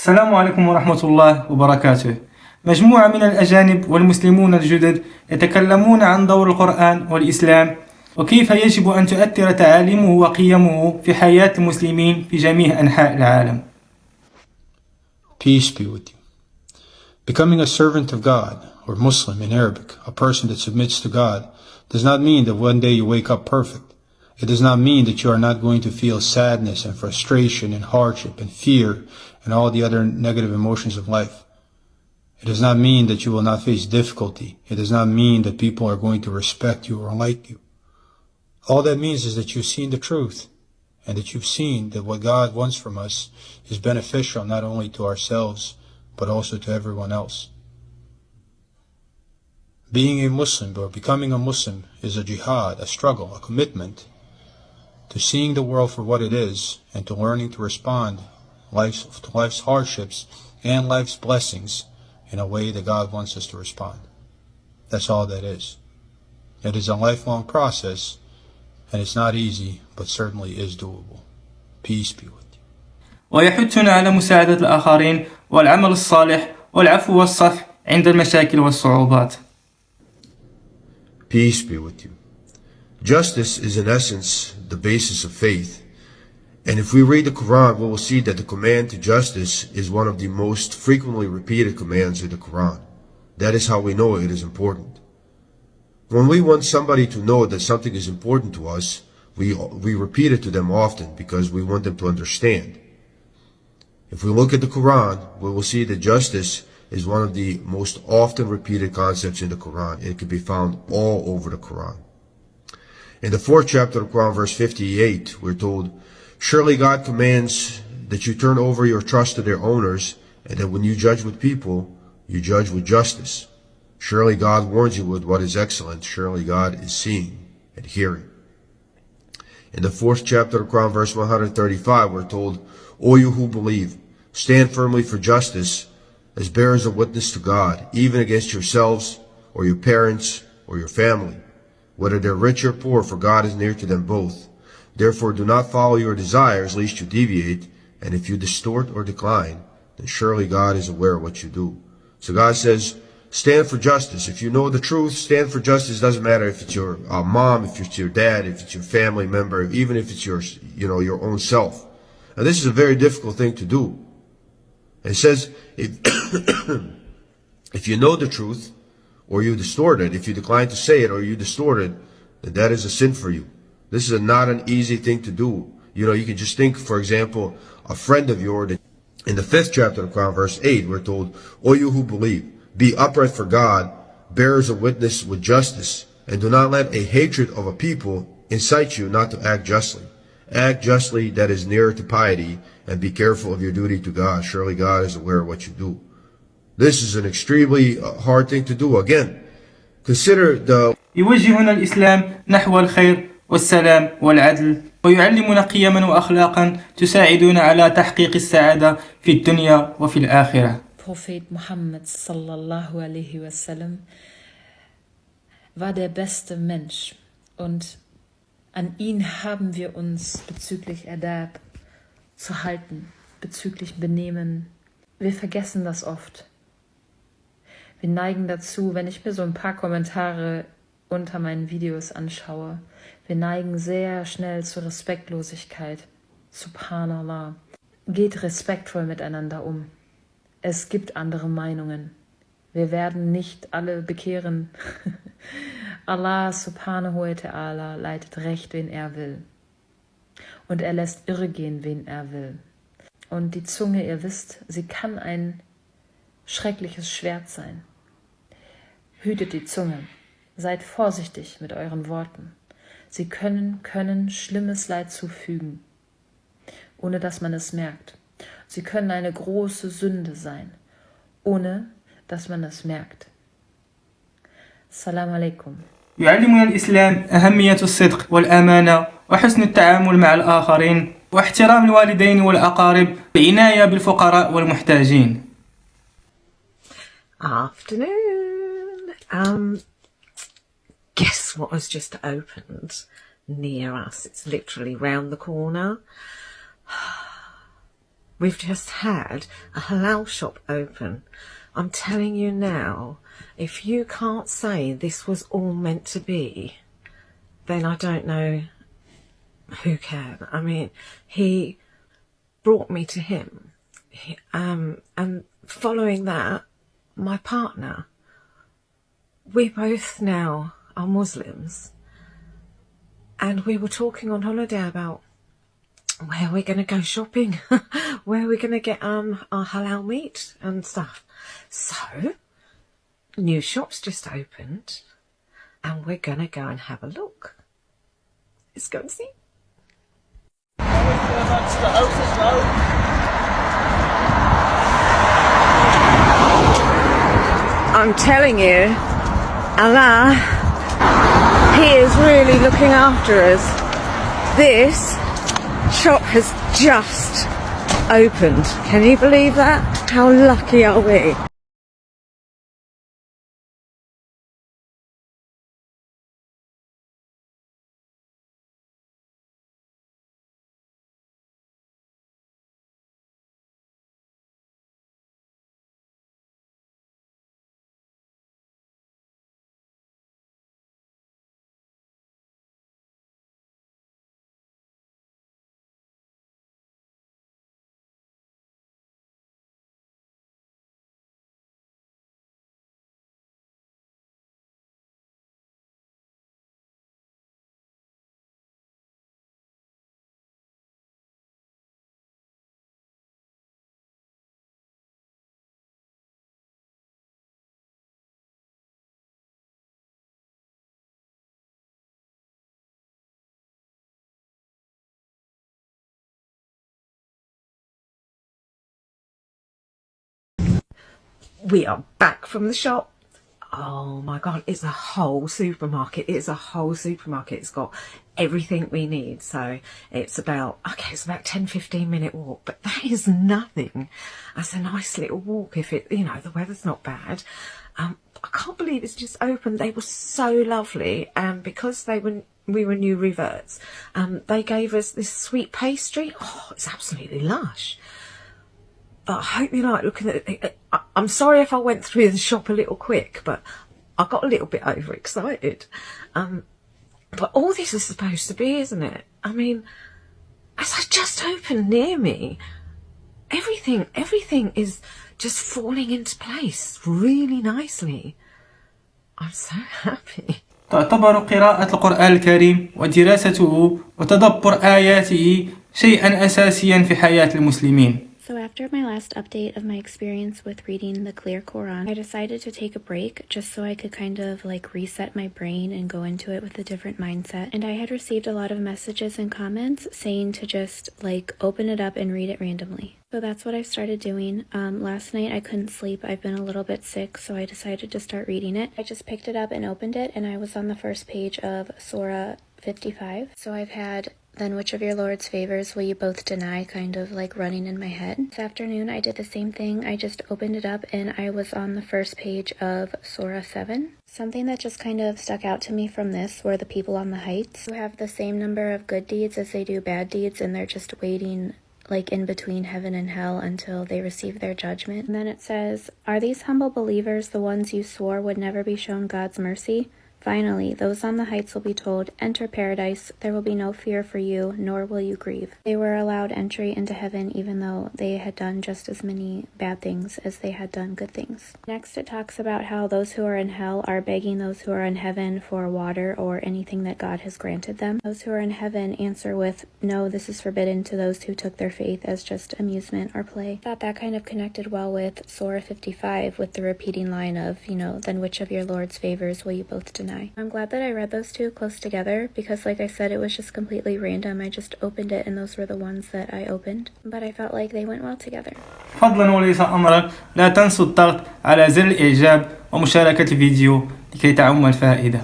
السلام عليكم ورحمة الله وبركاته. مجموعة من الأجانب والمسلمون الجدد يتكلمون عن دور القرآن والإسلام وكيف يجب أن تؤثر تعاليمه وقيمه في حياة المسلمين في جميع أنحاء العالم. Peace be with you. Becoming a servant of God, or Muslim in Arabic, a person that submits to God, does not mean that one day you wake up perfect. It does not mean that you are not going to feel sadness and frustration and hardship and fear and all the other negative emotions of life. It does not mean that you will not face difficulty. It does not mean that people are going to respect you or like you. All that means is that you've seen the truth and that you've seen that what God wants from us is beneficial not only to ourselves but also to everyone else. Being a Muslim or becoming a Muslim is a jihad, a struggle, a commitment to seeing the world for what it is and to learning to respond to life's hardships and life's blessings in a way that God wants us to respond. That's all that is. It is a lifelong process and it's not easy but certainly is doable. Peace be with you. ويحثنا على مساعدة الآخرين والعمل الصالح والعفو والصفح عند المشاكل والصعوبات. Peace be with you. Justice is in essence the basis of faith. And if we read the Quran, we will see that the command to justice is one of the most frequently repeated commands in the Quran. That is how we know it is important. When we want somebody to know that something is important to us, we repeat it to them often because we want them to understand. If we look at the Quran, we will see that justice is one of the most often repeated concepts in the Quran. It can be found all over the Quran. In the 4th chapter of the Quran, verse 58, we're told, "Surely God commands that you turn over your trust to their owners, and that when you judge with people, you judge with justice. Surely God warns you with what is excellent. Surely God is seeing and hearing." In the 4th chapter of the Quran, verse 135, we're told, "O you who believe, stand firmly for justice as bearers of witness to God, even against yourselves or your parents or your family, whether they're rich or poor, for God is near to them both. Therefore do not follow your desires, lest you deviate, and if you distort or decline, then surely God is aware of what you do." So God says, stand for justice. If you know the truth, stand for justice. Doesn't matter if it's your mom, if it's your dad, if it's your family member, even if it's your own self. And this is a very difficult thing to do. It says, if you know the truth, or you distort it, if you decline to say it or you distort it, then that is a sin for you. This is not an easy thing to do. You can just think, for example, a friend of yours. In the 5th chapter of the Quran, verse 8, we're told, "O you who believe, be upright for God, bearers of witness with justice, and do not let a hatred of a people incite you not to act justly. Act justly, that is nearer to piety, and be careful of your duty to God. Surely God is aware of what you do." This is an extremely hard thing to do. Again, consider the... يوجهنا الإسلام نحو الخير والسلام والعدل ويعلمنا قيما وأخلاقا تساعدنا على تحقيق السعادة في الدنيا وفي الآخرة. Prophet Muhammad sallallahu alaihi wasallam war der beste Mensch und an ihn haben wir uns bezüglich Adab zu halten, bezüglich Benehmen. Wir vergessen das oft. Wir neigen dazu, wenn ich mir so ein paar Kommentare unter meinen Videos anschaue, wir neigen sehr schnell zur Respektlosigkeit. Subhanallah. Geht respektvoll miteinander um. Es gibt andere Meinungen. Wir werden nicht alle bekehren. Allah subhanahu wa ta'ala leitet recht, wen er will. Und er lässt irregehen, wen er will. Und die Zunge, ihr wisst, sie kann ein schreckliches Schwert sein. Hütet die Zunge. Seid vorsichtig mit euren Worten. Sie können schlimmes Leid zufügen, ohne dass man es merkt. Sie können eine große Sünde sein, ohne dass man es merkt. Assalamu alaikum. يعلمنا الإسلام أهمية الصدق والأمانة وحسن التعامل مع الآخرين واحترام الوالدين والأقارب والعناية بالفقراء والمحتاجين. Afternoon. Guess what has just opened near us? It's literally round the corner. We've just had a halal shop open. I'm telling you now, if you can't say this was all meant to be, then I don't know who can. I mean, he brought me to him. And following that, my partner, we both now are Muslims. And we were talking on holiday about where we're going to go shopping, where we're going to get our halal meat and stuff. So, new shop's just opened, and we're going to go and have a look. Let's go and see. I'm telling you, Allah, He is really looking after us. This shop has just opened. Can you believe that? How lucky are we? We are back from the shop. Oh my God, it's a whole supermarket. It's a whole supermarket. It's got everything we need. So it's about 10-15 minute walk, but that is nothing. That's a nice little walk if it, the weather's not bad. I can't believe it's just opened. They were so lovely. And because we were new reverts, they gave us this sweet pastry. Oh, it's absolutely lush. But I hope you like looking at it. I'm sorry if I went through the shop a little quick, but I got a little bit overexcited. But all this is supposed to be, isn't it? I mean, as I just opened near me, everything is just falling into place really nicely. I'm so happy. تعتبر قراءة القرآن الكريم ودراسته وتدبر آياته شيئا أساسيا في حياة المسلمين. So after my last update of my experience with reading the clear Quran, I decided to take a break just so I could kind of reset my brain and go into it with a different mindset. And I had received a lot of messages and comments saying to just open it up and read it randomly. So that's what I started doing. Last night I couldn't sleep. I've been a little bit sick, so I decided to start reading it. I just picked it up and opened it, and I was on the first page of Surah 55. So I've had "Then which of your Lord's favors will you both deny" kind of running in my head. This afternoon I did the same thing. I just opened it up and I was on the first page of Surah 7. Something that just kind of stuck out to me from this were the people on the heights who have the same number of good deeds as they do bad deeds, and they're just waiting in between heaven and hell until they receive their judgment. And then it says, "Are these humble believers the ones you swore would never be shown God's mercy? Finally, those on the heights will be told, 'Enter paradise. There will be no fear for you, nor will you grieve.'" They were allowed entry into heaven even though they had done just as many bad things as they had done good things. Next, it talks about how those who are in hell are begging those who are in heaven for water or anything that God has granted them. Those who are in heaven answer with, "No, this is forbidden to those who took their faith as just amusement or play." I thought that kind of connected well with Surah 55 with the repeating line of, "Then which of your Lord's favors will you both deny?" I'm glad that I read those two close together because, like I said, it was just completely random. I just opened it and those were the ones that I opened. But I felt like they went well together. فضلا وليس أمرا لا تنسوا الضغط على زر الإعجاب ومشاركة الفيديو لكي تعم الفائدة.